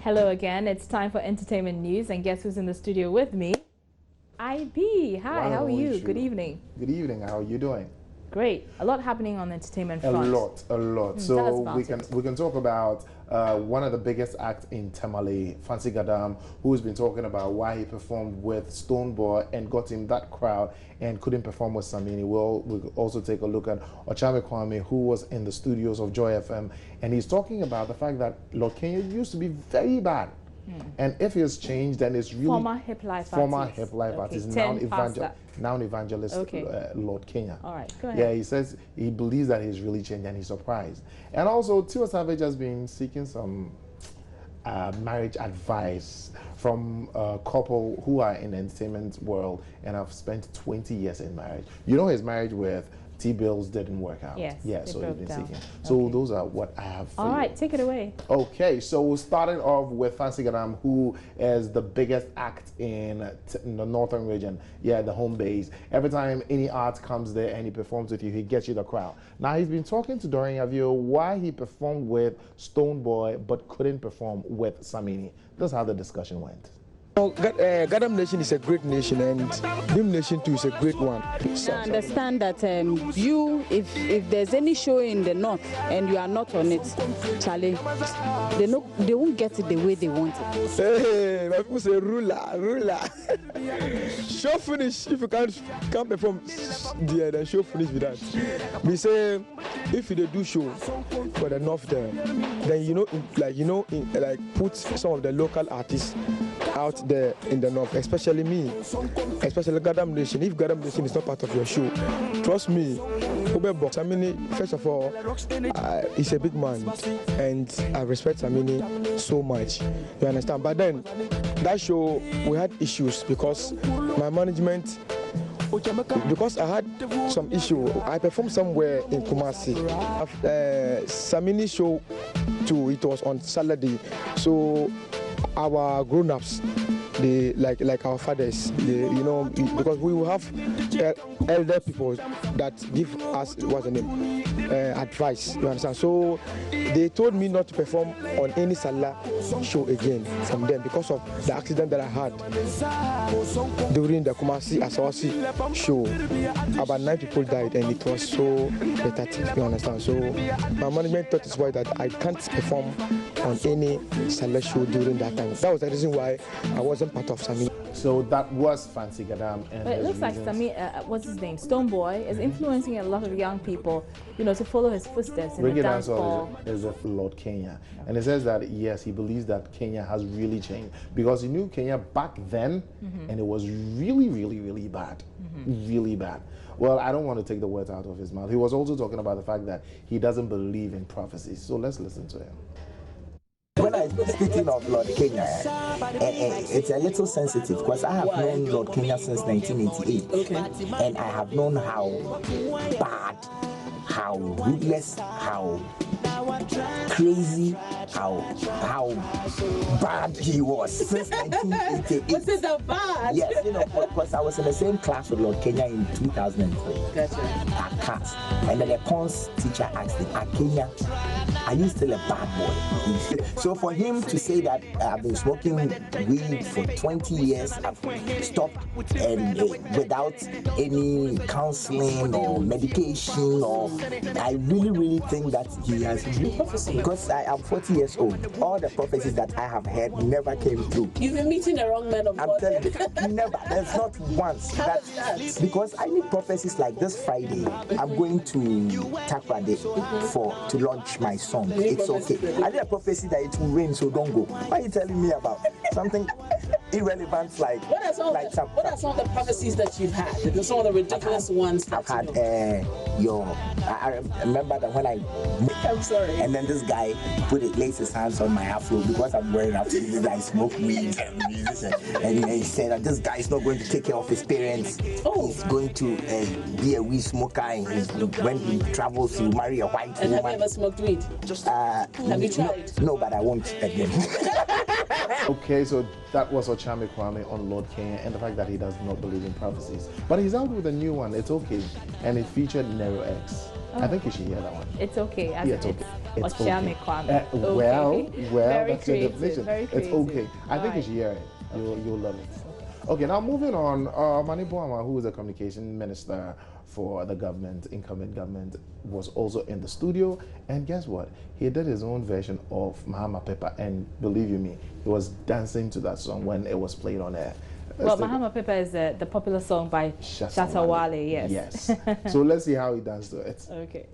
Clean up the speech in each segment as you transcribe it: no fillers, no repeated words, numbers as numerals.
Hello again. It's time for entertainment news, and guess who's in the studio with me? IB. Hi, how are you? Good evening. Good evening. How are you doing? Great. A lot happening on the entertainment front. A lot. So we can talk about one of the biggest acts in Tamale, Fancy Gadam, who's been talking about why he performed with Stoneboy and got him that crowd and couldn't perform with Samini. We'll also take a look at Ochame Kwame, who was in the studios of Joy FM, and he's talking about the fact that Lord Kenya used to be very bad. And if he has changed, then it's really former hip life artist, now evangelist Lord Kenya. All right, go ahead. Yeah, he says he believes that he's really changed and he's surprised. And also, Tiwa Savage has been seeking some marriage advice from a couple who are in the entertainment world and have spent 20 years in marriage. You know, his marriage with T-Bills didn't work out. Yes, yeah, so he's been seeking. Okay. So those are what I have for you. All right, take it away. Okay, so we're starting off with Fancy Gadam, who is the biggest act in the northern region. Yeah, the home base. Every time any art comes there and he performs with you, he gets you the crowd. Now, he's been talking to Dorian Avio why he performed with Stoneboy but couldn't perform with Samini. That's how the discussion went. Gadam Nation is a great nation, and Dim Nation too is a great one. So I understand that if there's any show in the north and you are not on it, Charlie, they won't get it the way they want it. Hey, my people say ruler. Show finish if you can't perform the show finish with that. We say if you do show for the north there, then put some of the local artists out there in the north, especially me, especially Gadam Nation. If Gadam Nation is not part of your show, trust me, Samini, first of all, he's a big man and I respect Samini so much, you understand? But then that show we had issues because my management, because I had some issue. I performed somewhere in Kumasi. Samini show too, it was on Saturday, so our grown-ups, they like our fathers, because we will have elder people that give us advice, you understand? So they told me not to perform on any Salah show again from them because of the accident that I had during the Kumasi Asawasi show. About 9 people died and it was so pathetic, you understand? So my management thought it's why that I can't perform on any Salah show during that time. That was the reason why I wasn't part of Sami. So that was Fancy Gadam. But it looks like Sami, what's his name, Stoneboy, is influencing a lot of young people, to follow his footsteps in the dance hall. Is of Lord Kenya. Okay. And it says that, yes, he believes that Kenya has really changed because he knew Kenya back then and it was really, really, really bad. Really bad. Well, I don't want to take the words out of his mouth. He was also talking about the fact that he doesn't believe in prophecies. So let's listen to him. When I'm speaking of Lord Kenya, it's a little sensitive because I have known Lord Kenya since 1988. And I have known how bad, how ruthless, how crazy, how bad he was since 1988. Was it that bad? Yes, because I was in the same class with Lord Kenya in 2003. Gotcha. At class. And then the cons teacher asked him, Kenya, are you still a bad boy? So for him to say that I've been smoking weed for 20 years, I've stopped and without any counseling or medication, or I really think that he has, because I am 40 years old. All the prophecies that I have heard never came true. You've been meeting the wrong man of God. I'm telling you, never. There's not once. Because I need prophecies like this Friday. I'm going to Takrade to launch my song. It's okay. I need a prophecy that it will rain, so don't go. What are you telling me about? Something irrelevant like what are some of the prophecies that you've had? Some of the ridiculous ones I've had. I remember that when I'm sorry. And then this guy lays his hands on my afro because I'm wearing afro. This guy smoke weed and he said that this guy is not going to take care of his parents. He's going to be a weed smoker, and when he travels, he'll marry a white woman. Have you ever smoked weed? Have you tried? No, but I won't again. Okay, so that was Ochame Kwame on Lord Kenya and the fact that he does not believe in prophecies. But he's out with a new one, It's Okay, and it featured Nero X. I think you should hear that one. It's okay, as Yeah, it's okay. It's Ochame okay. Kwame. Well, Very that's your creative, definition. very It's creative. okay. I think you should hear it. You'll love it. Okay, now moving on, Mani Boama, who is a communication minister for the government, incumbent government, was also in the studio. And guess what? He did his own version of Mahama Pepper. And believe you me, he was dancing to that song when it was played on air. Well, Mahama Pepper is the popular song by Shatta Wale, yes. Yes. So let's see how he danced to it. Okay.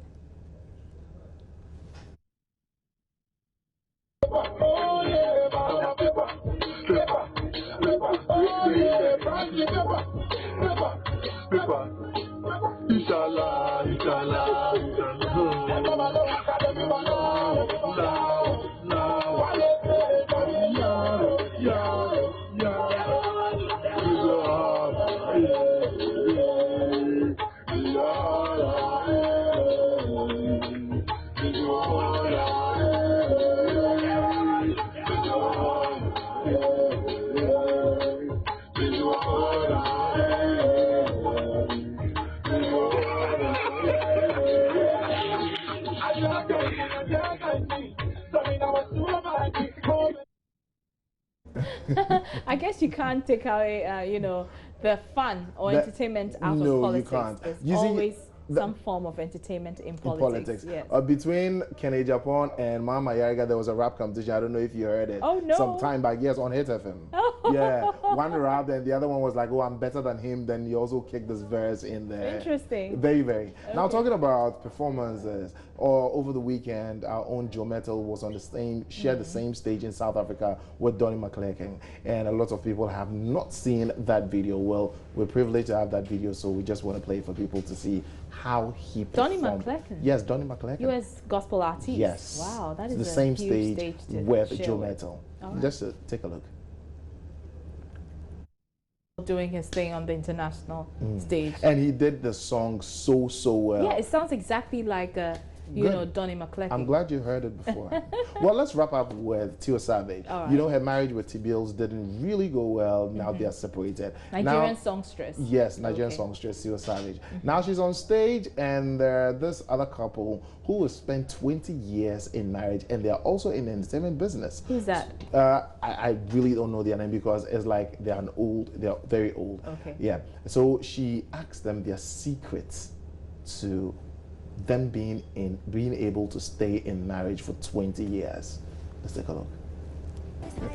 I guess you can't take away, you know, the fun or entertainment out of politics. No, you can't. There's always some form of entertainment in politics. Yes. Between Kenny Japan and Mama Yariga, there was a rap competition. I don't know if you heard it. Oh, no. Some time back, yes, on Hit FM. Yeah, one rapped and the other one was like, oh, I'm better than him. Then he also kicked this verse in there. Interesting. Very, very. Okay. Now, talking about performances, or over the weekend, our own Joe Metal was on the same, shared the same stage in South Africa with Donnie McClurkin. And a lot of people have not seen that video. Well, we're privileged to have that video, so we just want to play it for people to see how he performed. Donnie McClurkin? Yes, Donnie McClurkin. US gospel artist? Yes. Wow, that is the same huge stage with Joe with. Metal. Right. Just take a look. Doing his thing on the international stage. And he did the song so well. Yeah, it sounds exactly like you know, Donnie McClurkin. I'm glad you heard it before. Well, let's wrap up with Tio Savage. Right. You know, her marriage with T-Bills didn't really go well. Now they are separated. Nigerian songstress. Yes, Nigerian songstress Tio Savage. Now she's on stage, and this other couple who has spent 20 years in marriage, and they are also in the entertainment business. Who's that? I really don't know their name because it's like they're very old. Okay. Yeah. So she asked them their secrets to them being able to stay in marriage for 20 years. Let's take a look.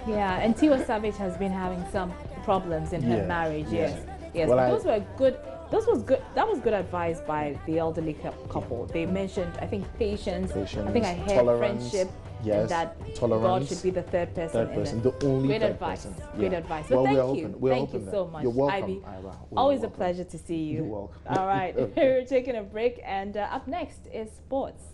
Yeah, and Tiwa Savage has been having some problems in her marriage. Yes. Well, but those were good. That was good advice by the elderly couple. They mentioned, I think, patience. I think I heard tolerance, friendship. Yes, and that tolerance. God should be the third person. The only great third advice. person. Great advice. Well, But thank you so much. You're welcome, Ivy. Ira. Always welcome. A pleasure to see you. You're welcome. All right, we're taking a break, and up next is sports.